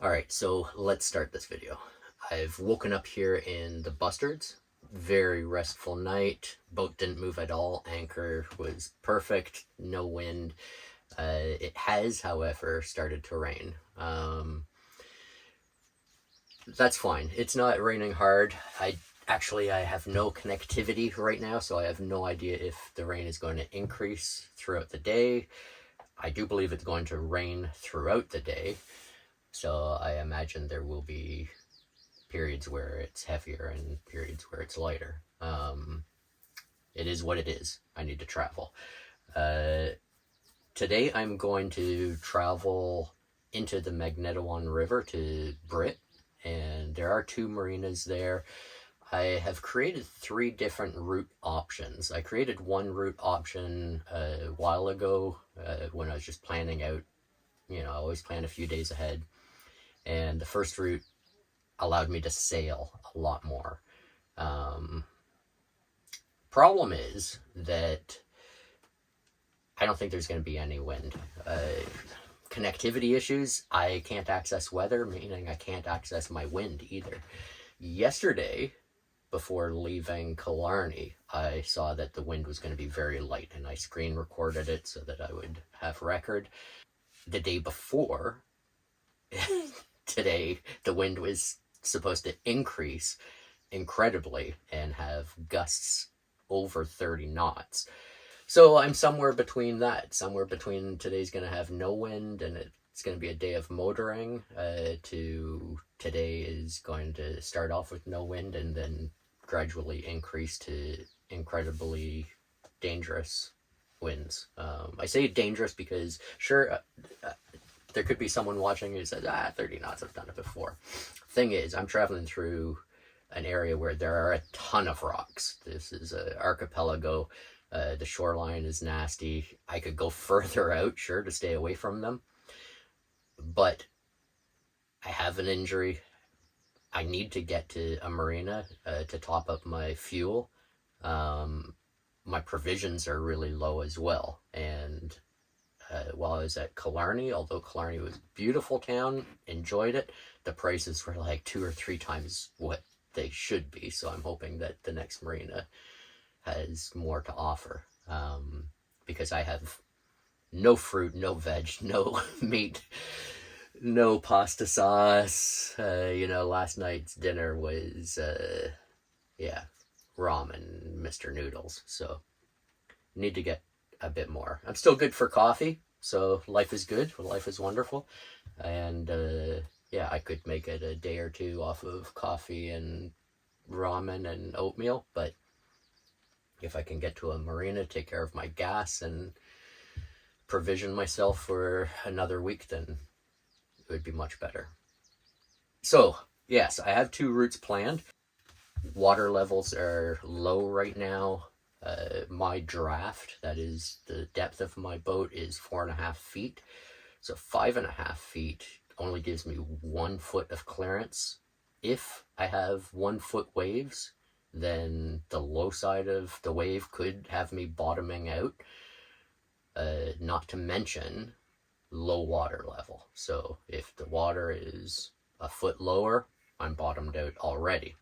Alright, so let's start this video. I've woken up here in the Bustards. Very restful night. Boat didn't move at all. Anchor was perfect. No wind. It has, however, started to rain. That's fine. It's not raining hard. I have no connectivity right now, so I have no idea if the rain is going to increase throughout the day. I do believe it's going to rain throughout the day. So I imagine there will be periods where it's heavier and periods where it's lighter. It is what it is. I need to travel. Today I'm going to travel into the Magnetawan River to Brit, and there are 2 marinas there. I have created 3 different route options. I created one route option a while ago when I was just planning out. I always plan a few days ahead. And the first route allowed me to sail a lot more. Problem is that I don't think there's going to be any wind. Connectivity issues, I can't access weather, meaning I can't access my wind either. Yesterday, before leaving Killarney, I saw that the wind was going to be very light, and I screen recorded it so that I would have record. The day before, today, the wind was supposed to increase incredibly and have gusts over 30 knots. So I'm somewhere between that. Somewhere between today's going to have no wind and it's going to be a day of motoring to today is going to start off with no wind and then gradually increase to incredibly dangerous winds. I say dangerous because sure, there could be someone watching who says, 30 knots, I've done it before. Thing is, I'm traveling through an area where there are a ton of rocks. This is an archipelago. The shoreline is nasty. I could go further out, sure, to stay away from them. But I have an injury. I need to get to a marina to top up my fuel. My provisions are really low as well. And while I was at Killarney, although Killarney was a beautiful town, enjoyed it, the prices were like 2 or 3 times what they should be. So I'm hoping that the next marina has more to offer, because I have no fruit, no veg, no meat, no pasta sauce. Last night's dinner was, ramen, Mr. Noodles. So need to get a bit more. I'm still good for coffee, so life is good. Life is wonderful. And I could make it a day or 2 off of coffee and ramen and oatmeal, but if I can get to a marina, take care of my gas and provision myself for another week, then it would be much better. So yes, I have 2 routes planned. Water levels are low right now. My draft, that is the depth of my boat, is 4.5 feet. So 5.5 feet only gives me 1 foot of clearance. If I have 1 foot waves, then the low side of the wave could have me bottoming out. Not to mention low water level. So if the water is a foot lower, I'm bottomed out already.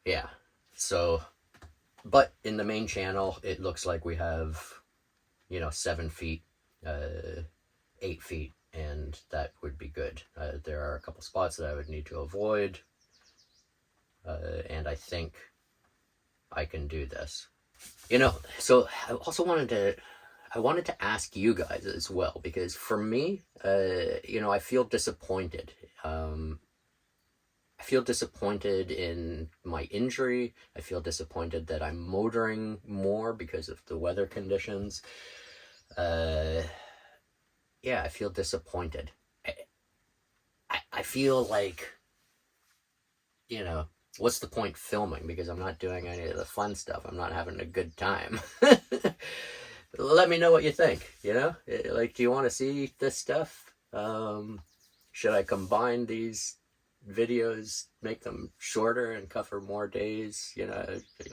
Yeah. So, but in the main channel, it looks like we have, 7 feet, 8 feet, and that would be good. There are a couple spots that I would need to avoid, and I think I can do this. So I also wanted to ask you guys as well, because for me, I feel disappointed. I feel disappointed in my injury. I feel disappointed that I'm motoring more because of the weather conditions. I feel disappointed. I feel like, what's the point filming? Because I'm not doing any of the fun stuff. I'm not having a good time. Let me know what you think, Like, do you want to see this stuff? Should I combine these videos, make them shorter and cover more days?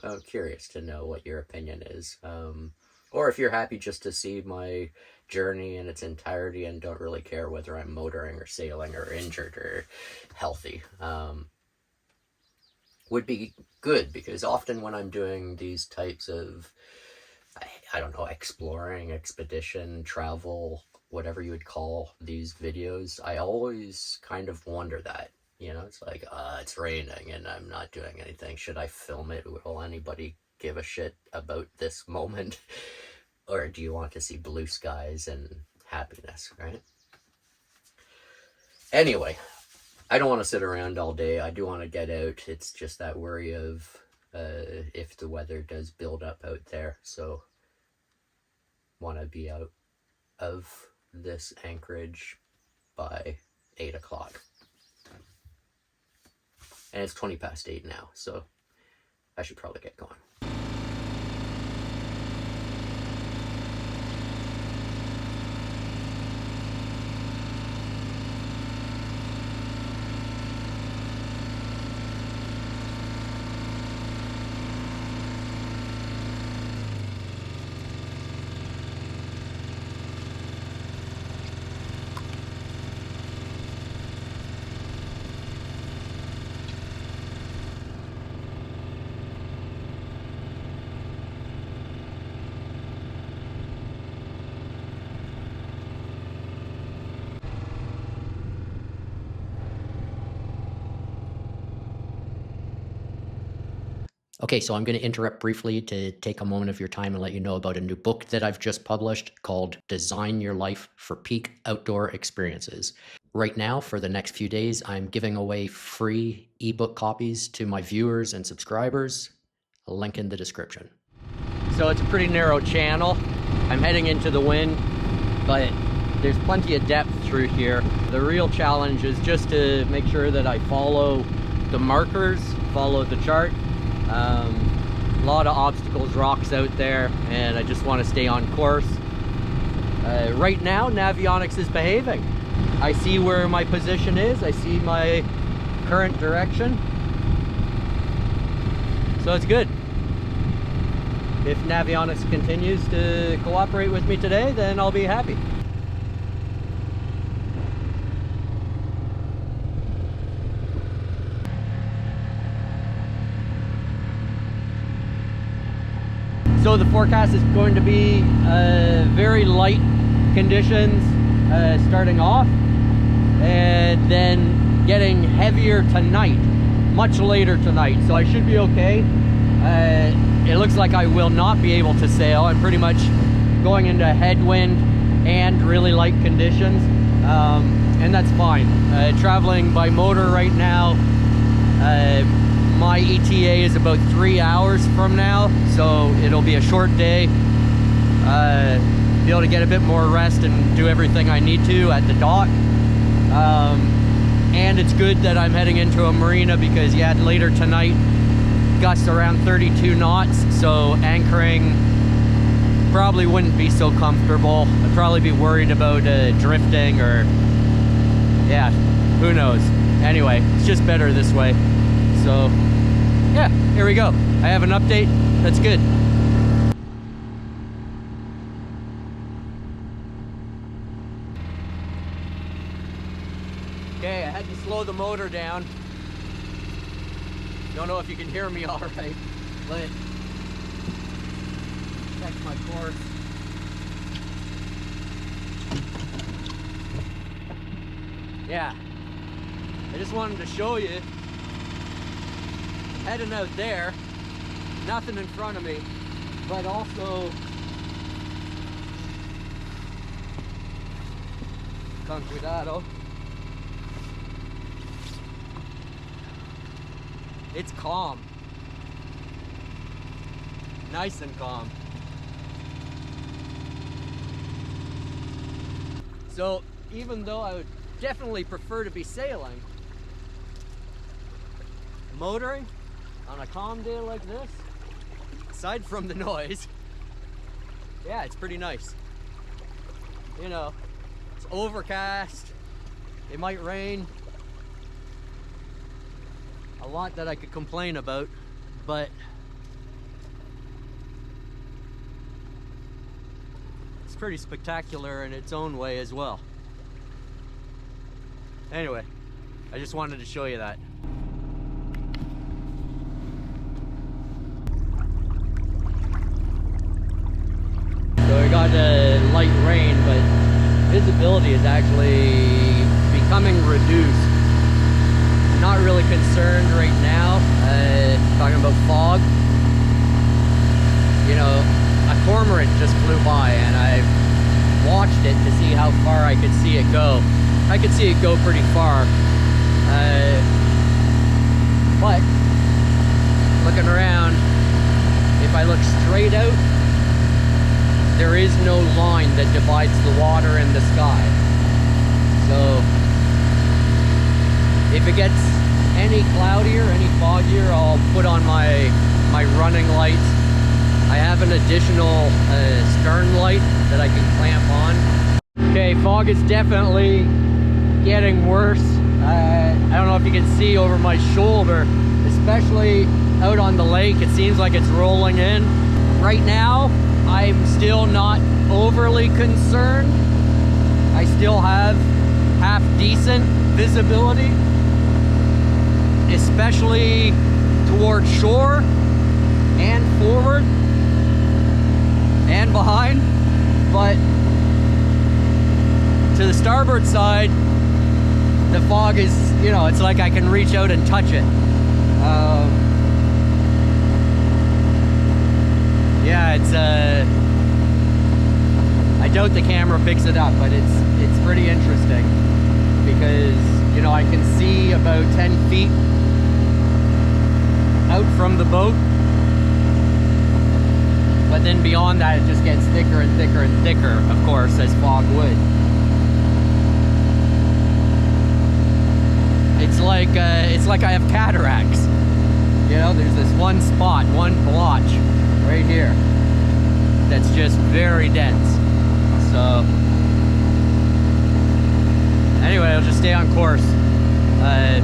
I'm curious to know what your opinion is. Or if you're happy just to see my journey in its entirety and don't really care whether I'm motoring or sailing or injured or healthy, would be good, because often when I'm doing these types of, I don't know, exploring, expedition, travel, whatever you would call these videos, I always kind of wonder that. You know, it's like, it's raining and I'm not doing anything. Should I film it? Will anybody give a shit about this moment? Or do you want to see blue skies and happiness, right? Anyway, I don't want to sit around all day. I do want to get out. It's just that worry of if the weather does build up out there. So, want to be out of this anchorage by 8 o'clock. And it's 20 past 8 now, so I should probably get going. Okay, so I'm going to interrupt briefly to take a moment of your time and let you know about a new book that I've just published called Design Your Life for Peak Outdoor Experiences. Right now, for the next few days, I'm giving away free ebook copies to my viewers and subscribers. A link in the description. So it's a pretty narrow channel. I'm heading into the wind, but there's plenty of depth through here. The real challenge is just to make sure that I follow the markers, follow the chart. A lot of obstacles, rocks out there, and I just want to stay on course. Right now, Navionics is behaving. I see where my position is. I see my current direction. So it's good. If Navionics continues to cooperate with me today, then I'll be happy. So the forecast is going to be very light conditions starting off, and then getting heavier tonight, much later tonight. So I should be okay. It looks like I will not be able to sail. I'm pretty much going into headwind and really light conditions, and that's fine. Traveling by motor right now, my ETA is about 3 hours from now, so it'll be a short day. Be able to get a bit more rest and do everything I need to at the dock. And it's good that I'm heading into a marina, because yeah, later tonight, gusts around 32 knots, so anchoring probably wouldn't be so comfortable. I'd probably be worried about drifting, or yeah, who knows. Anyway, it's just better this way. So yeah, here we go. I have an update. That's good. Okay, I had to slow the motor down. Don't know if you can hear me all right, but check my course. Yeah, I just wanted to show you. Heading out there, nothing in front of me, but also con cuidado. It's calm, nice and calm. So even though I would definitely prefer to be sailing, motoring on a calm day like this, aside from the noise, yeah, it's pretty nice. You know, it's overcast, it might rain. A lot that I could complain about, but pretty spectacular in its own way as well. Anyway, I just wanted to show you that. So we got light rain, but visibility is actually becoming reduced. Not really concerned right now. Talking about fog. You know, a cormorant just flew by and I watched it to see how far I could see it go. I could see it go pretty far. But looking around, if I look straight out, there is no line that divides the water and the sky. So if it gets any cloudier, any foggier, I'll put on my running lights. I have an additional stern light that I can clamp on. Okay, fog is definitely getting worse. I don't know if you can see over my shoulder, especially out on the lake, it seems like it's rolling in. Right now, I'm still not overly concerned. I still have half decent visibility, especially towards shore and forward and behind. But to the starboard side, the fog is, you know, it's like I can reach out and touch it. Yeah, it's I doubt the camera picks it up, but it's pretty interesting because, you know, I can see about 10 feet out from the boat, but then beyond that it just gets thicker and thicker and thicker, of course, as fog would. It's like I have cataracts. You know, there's this one spot, one blotch right here that's just very dense. So anyway, I'll just stay on course. I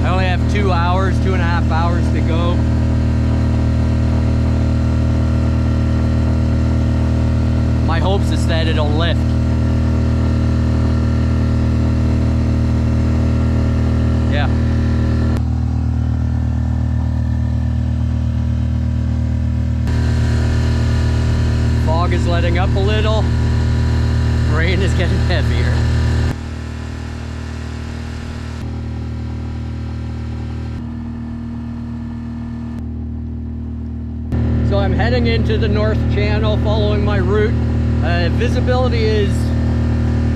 only have 2 hours, 2.5 hours to go. My hopes is that it'll lift. Yeah. Fog is letting up a little. Rain is getting heavier. So I'm heading into the North Channel following my route. Visibility is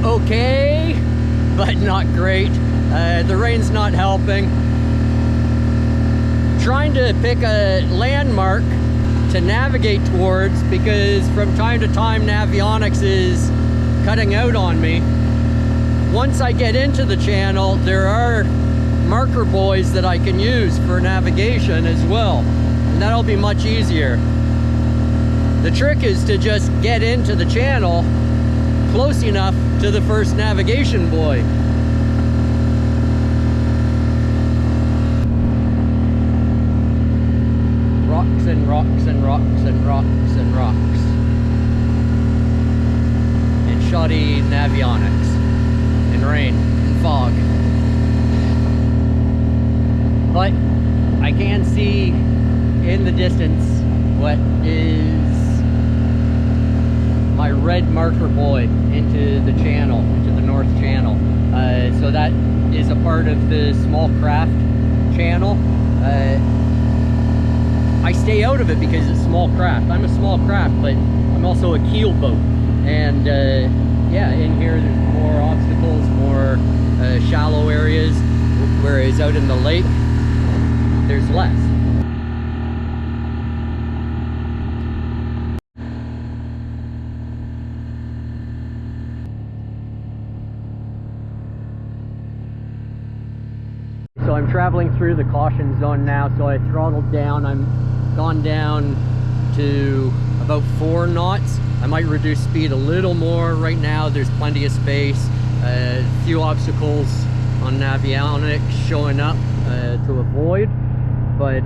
okay, but not great. The rain's not helping. Trying to pick a landmark to navigate towards because from time to time Navionics is cutting out on me. Once I get into the channel, there are marker buoys that I can use for navigation as well, and that'll be much easier. The trick is to just get into the channel close enough to the first navigation buoy. Rocks and rocks and rocks and rocks and rocks. And shoddy navionics. And rain and fog. But I can see in the distance what is my red marker buoy into the channel, into the North Channel. So that is a part of the small craft channel. I stay out of it because it's small craft. I'm a small craft, but I'm also a keel boat. And yeah, in here there's more obstacles, more shallow areas, whereas out in the lake, there's less. So I'm traveling through the caution zone now, so I throttled down. I'm gone down to about 4 knots. I might reduce speed a little more. Right now there's plenty of space. A few obstacles on Navionics showing up to avoid, but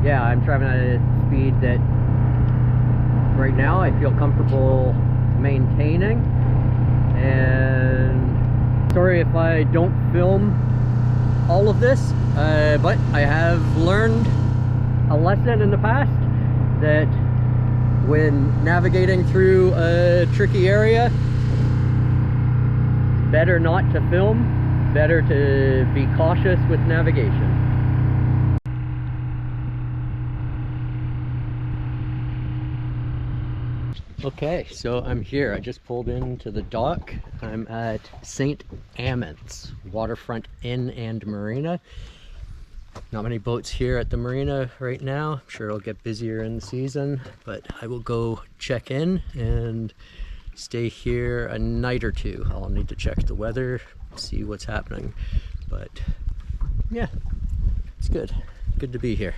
yeah, I'm traveling at a speed that right now I feel comfortable maintaining. And sorry if I don't film all of this, but I have learned a lesson in the past that when navigating through a tricky area, it's better not to film, better to be cautious with navigation. Okay, so I'm here. I just pulled into the dock. I'm at St. Amant's Waterfront Inn and Marina. Not many boats here at the marina right now. I'm sure it'll get busier in the season, but I will go check in and stay here a night or two. I'll need to check the weather, see what's happening, but yeah, it's good. Good to be here.